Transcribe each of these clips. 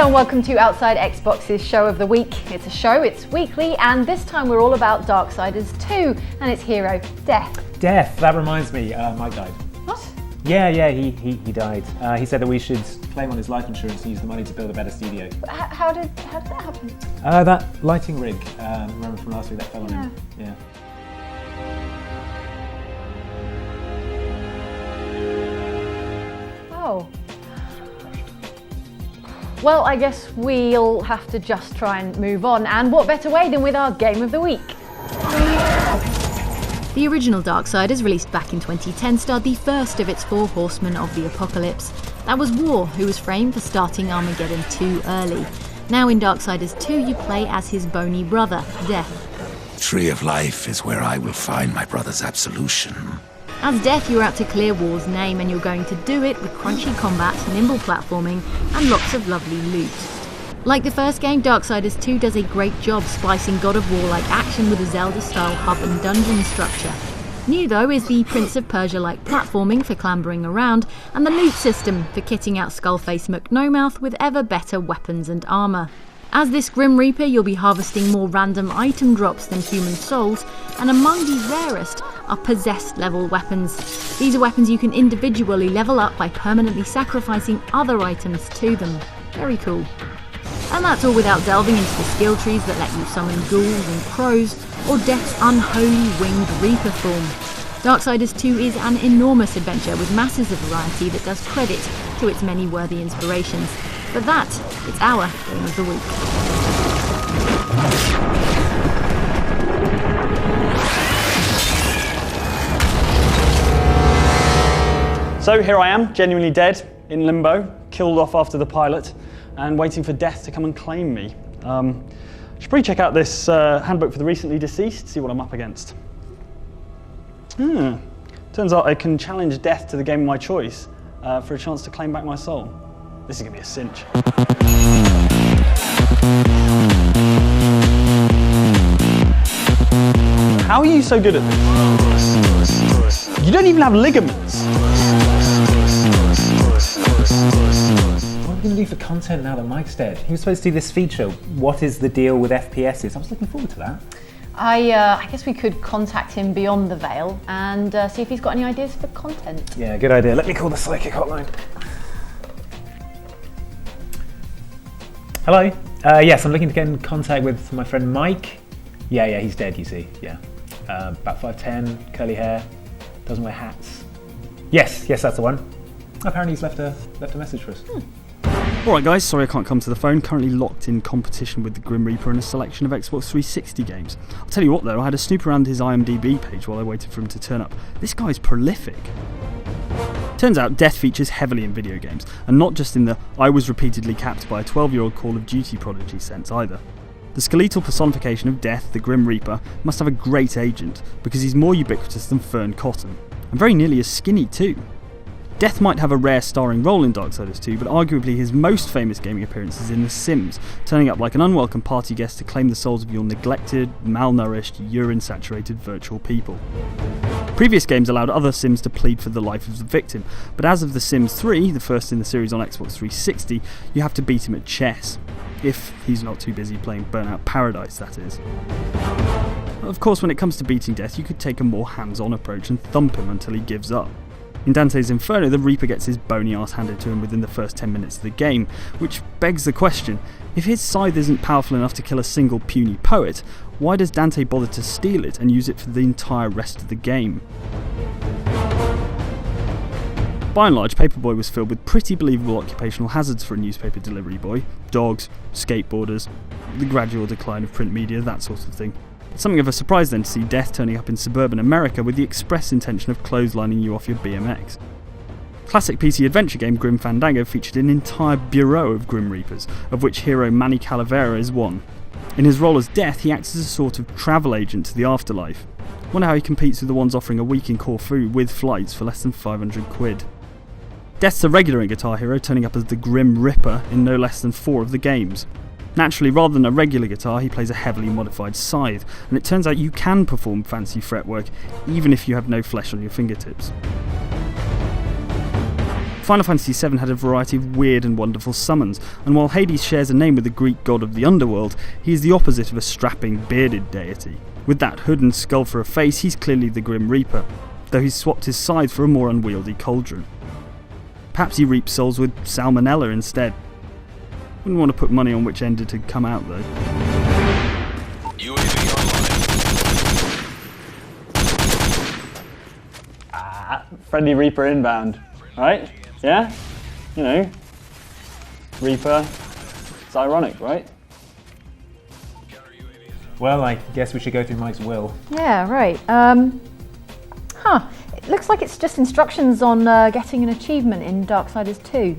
Hello and welcome to Outside Xbox's show of the week. It's a show, it's weekly, and this time we're all about Darksiders 2 and its hero, Death. Death, that reminds me, Mike died. What? Yeah, he died. He said that we should claim on his life insurance and use the money to build a better studio. How did that happen? That lighting rig, remember from last week, that fell on him. Yeah. Oh. Well, I guess we'll have to just try and move on, and what better way than with our Game of the Week? The original Darksiders, released back in 2010, starred the first of its four horsemen of the apocalypse. That was War, who was framed for starting Armageddon too early. Now in Darksiders 2 you play as his bony brother, Death. Tree of Life is where I will find my brother's absolution. As Death, you're out to clear War's name, and you're going to do it with crunchy combat, nimble platforming, and lots of lovely loot. Like the first game, Darksiders 2 does a great job splicing God of War-like action with a Zelda-style hub and dungeon structure. New though is the Prince of Persia-like platforming for clambering around, and the loot system for kitting out Skullface McNomouth with ever better weapons and armour. As this Grim Reaper, you'll be harvesting more random item drops than human souls, and among the rarest are possessed level weapons. These are weapons you can individually level up by permanently sacrificing other items to them. Very cool. And that's all without delving into the skill trees that let you summon ghouls and crows, or Death's unholy winged Reaper form. Darksiders 2 is an enormous adventure with masses of variety that does credit to its many worthy inspirations. But that is our Game of the Week. So here I am, genuinely dead, in limbo, killed off after the pilot, and waiting for Death to come and claim me. Should probably check out this handbook for the recently deceased, see what I'm up against. Turns out I can challenge Death to the game of my choice for a chance to claim back my soul. This is gonna be a cinch. How are you so good at this? You don't even have ligaments. What are we going to do for content now that Mike's dead? He was supposed to do this feature, what is the deal with FPSs? I was looking forward to that. I guess we could contact him beyond the veil and see if he's got any ideas for content. Yeah, good idea. Let me call the psychic hotline. Hello? Yes, I'm looking to get in contact with my friend Mike. Yeah, he's dead, you see, yeah. About 5'10", curly hair, doesn't wear hats. Yes, that's the one. Apparently he's left a message for us. Alright guys, sorry I can't come to the phone, currently locked in competition with the Grim Reaper and a selection of Xbox 360 games. I'll tell you what though, I had a snoop around his IMDb page while I waited for him to turn up. This guy's prolific. Turns out Death features heavily in video games, and not just in the I was repeatedly capped by a 12-year-old Call of Duty prodigy sense either. The skeletal personification of Death, the Grim Reaper, must have a great agent, because he's more ubiquitous than Fern Cotton, and very nearly as skinny too. Death might have a rare starring role in Darksiders 2, but arguably his most famous gaming appearance is in The Sims, turning up like an unwelcome party guest to claim the souls of your neglected, malnourished, urine-saturated virtual people. Previous games allowed other Sims to plead for the life of the victim, but as of The Sims 3, the first in the series on Xbox 360, you have to beat him at chess. If he's not too busy playing Burnout Paradise, that is. Of course, when it comes to beating Death, you could take a more hands-on approach and thump him until he gives up. In Dante's Inferno, the Reaper gets his bony ass handed to him within the first 10 minutes of the game, which begs the question, if his scythe isn't powerful enough to kill a single puny poet, why does Dante bother to steal it and use it for the entire rest of the game? By and large, Paperboy was filled with pretty believable occupational hazards for a newspaper delivery boy. Dogs, skateboarders, the gradual decline of print media, that sort of thing. Something of a surprise then to see Death turning up in suburban America with the express intention of clotheslining you off your BMX. Classic PC adventure game Grim Fandango featured an entire bureau of Grim Reapers, of which hero Manny Calavera is one. In his role as Death, he acts as a sort of travel agent to the afterlife. Wonder how he competes with the ones offering a week in Corfu with flights for less than 500 quid. Death's a regular Guitar Hero, turning up as the Grim Ripper in no less than 4 of the games. Naturally, rather than a regular guitar, he plays a heavily modified scythe, and it turns out you can perform fancy fretwork even if you have no flesh on your fingertips. Final Fantasy VII had a variety of weird and wonderful summons, and while Hades shares a name with the Greek god of the underworld, he is the opposite of a strapping, bearded deity. With that hood and skull for a face, he's clearly the Grim Reaper, though he's swapped his side for a more unwieldy cauldron. Perhaps he reaps souls with salmonella instead. Wouldn't want to put money on which end it had come out though. UAV online. Friendly Reaper inbound, right? Yeah? You know, Reaper, it's ironic, right? Well, I guess we should go through Mike's will. Yeah, right. It looks like it's just instructions on getting an achievement in Darksiders 2.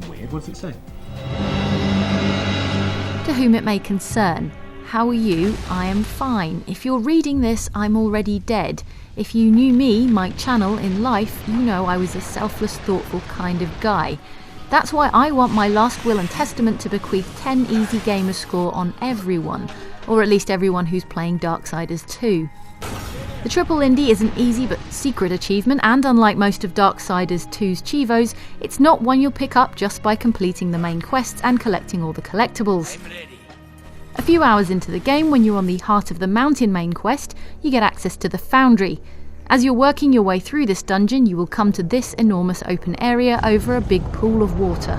Weird, what does it say? To whom it may concern. How are you? I am fine. If you're reading this, I'm already dead. If you knew me, my channel, in life, you know I was a selfless, thoughtful kind of guy. That's why I want my last will and testament to bequeath 10 easy gamer score on everyone, or at least everyone who's playing Darksiders 2. The Triplelindy is an easy but secret achievement, and unlike most of Darksiders 2's Chivos, it's not one you'll pick up just by completing the main quests and collecting all the collectibles. A few hours into the game, when you're on the Heart of the Mountain main quest, you get access to the Foundry. As you're working your way through this dungeon, you will come to this enormous open area over a big pool of water.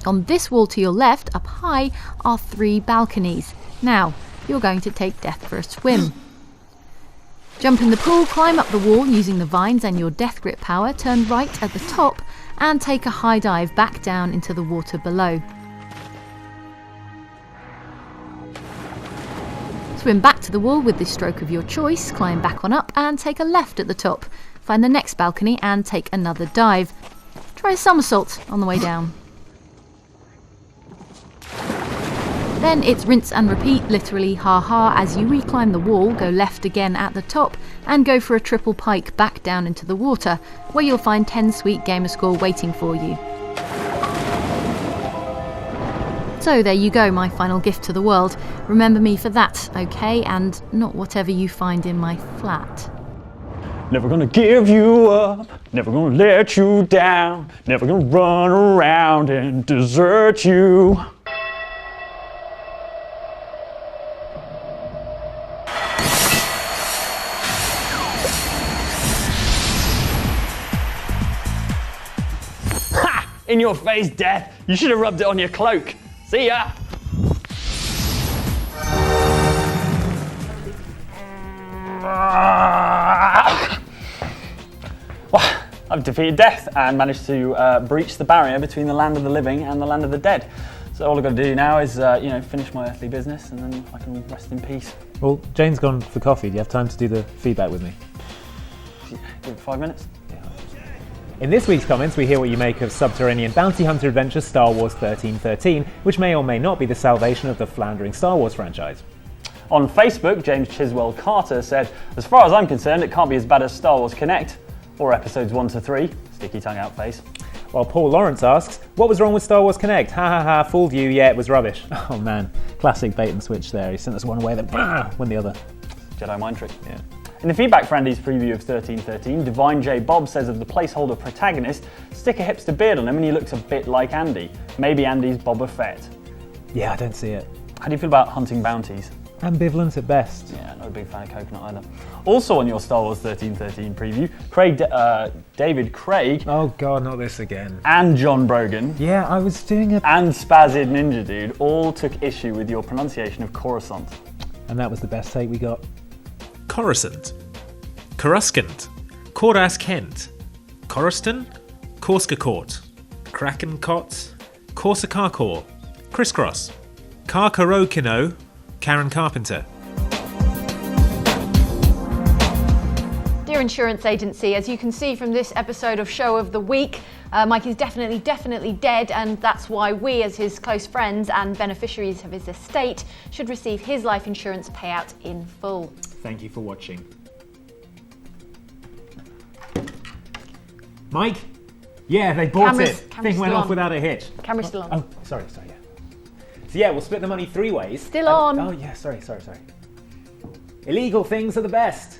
On this wall to your left, up high, are 3 balconies. Now, you're going to take Death for a swim. Jump in the pool, climb up the wall using the vines and your Death Grip power, turn right at the top, and take a high dive back down into the water below. Swim back to the wall with the stroke of your choice, climb back on up, and take a left at the top. Find the next balcony and take another dive. Try a somersault on the way down. Then it's rinse and repeat, literally ha-ha, as you reclimb the wall, go left again at the top, and go for a triple pike back down into the water, where you'll find 10 sweet gamerscore waiting for you. So there you go, my final gift to the world. Remember me for that, okay? And not whatever you find in my flat. Never gonna give you up, never gonna let you down, never gonna run around and desert you. In your face, Death. You should have rubbed it on your cloak. See ya. Well, I've defeated Death and managed to breach the barrier between the land of the living and the land of the dead. So all I've got to do now is, finish my earthly business, and then I can rest in peace. Well, Jane's gone for coffee. Do you have time to do the feedback with me? Give it 5 minutes. In this week's comments, we hear what you make of subterranean bounty hunter adventure Star Wars 1313, which may or may not be the salvation of the floundering Star Wars franchise. On Facebook, James Chiswell Carter said, as far as I'm concerned, it can't be as bad as Star Wars Connect, or episodes 1 to 3, sticky tongue out face. While Paul Lawrence asks, what was wrong with Star Wars Connect? Ha ha ha, fooled you, yeah, it was rubbish. Oh man, classic bait and switch there. He sent us one way, then went the other. Jedi mind trick. Yeah. In the feedback for Andy's preview of 1313, Divine J Bob says of the placeholder protagonist, stick a hipster beard on him and he looks a bit like Andy. Maybe Andy's Boba Fett. Yeah, I don't see it. How do you feel about hunting bounties? Ambivalent at best. Yeah, not a big fan of coconut either. Also on your Star Wars 1313 preview, David Craig. Oh god, not this again. And John Brogan. Yeah, I was doing it. And Spazid Ninja Dude all took issue with your pronunciation of Coruscant. And that was the best take we got. Coruscant, Coruscant, Cordas Kent, Coruscant, Corskakort, Krakencot, Corsicarcor, Crisscross, Carcarokino, Karen Carpenter. Dear Insurance Agency, as you can see from this episode of Show of the Week, Mike is definitely dead, and that's why we, as his close friends and beneficiaries of his estate, should receive his life insurance payout in full. Thank you for watching. Mike? Yeah, they bought it. Thing went off without a hitch. Camera's still on. Oh, sorry, yeah. So yeah, we'll split the money 3 ways. Still on. Oh yeah, sorry. Illegal things are the best.